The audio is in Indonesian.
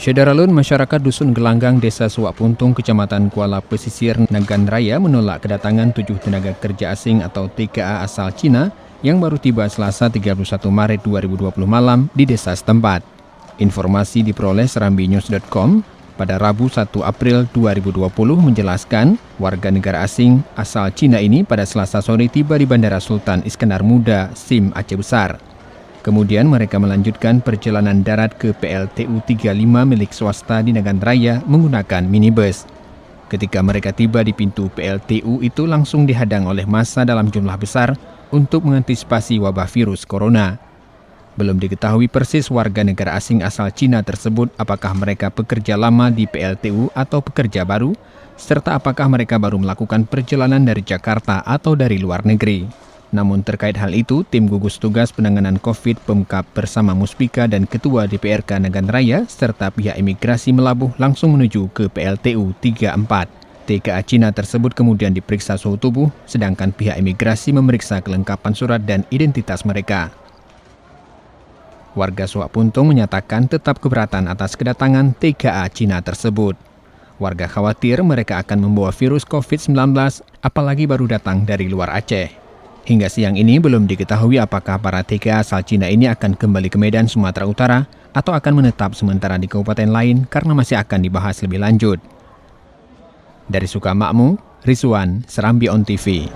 Syederalun masyarakat Dusun Gelanggang, Desa Suak Puntung, Kecamatan Kuala Pesisir, Nagan Raya menolak kedatangan 7 tenaga kerja asing atau TKA asal Cina yang baru tiba Selasa 31 Maret 2020 malam di desa setempat. Informasi diperoleh serambinews.com pada Rabu 1 April 2020 menjelaskan warga negara asing asal Cina ini pada Selasa sore tiba di Bandara Sultan Iskandar Muda, SIM Aceh Besar. Kemudian mereka melanjutkan perjalanan darat ke PLTU 35 milik swasta di Nagan Raya menggunakan minibus. Ketika mereka tiba di pintu PLTU itu langsung dihadang oleh massa dalam jumlah besar untuk mengantisipasi wabah virus corona. Belum diketahui persis warga negara asing asal Cina tersebut apakah mereka pekerja lama di PLTU atau pekerja baru, serta apakah mereka baru melakukan perjalanan dari Jakarta atau dari luar negeri. Namun terkait hal itu, tim gugus tugas penanganan COVID Pemkab bersama Muspika dan Ketua DPRK Nagan Raya serta pihak imigrasi melabuh langsung menuju ke PLTU 34. TKA Cina tersebut kemudian diperiksa suhu tubuh, sedangkan pihak imigrasi memeriksa kelengkapan surat dan identitas mereka. Warga Suak Puntung menyatakan tetap keberatan atas kedatangan TKA Cina tersebut. Warga khawatir mereka akan membawa virus COVID-19, apalagi baru datang dari luar Aceh. Hingga siang ini belum diketahui apakah para TKA asal Cina ini akan kembali ke Medan, Sumatera Utara atau akan menetap sementara di kabupaten lain karena masih akan dibahas lebih lanjut. Dari Sukamakmur, Rizwan, Serambi On TV.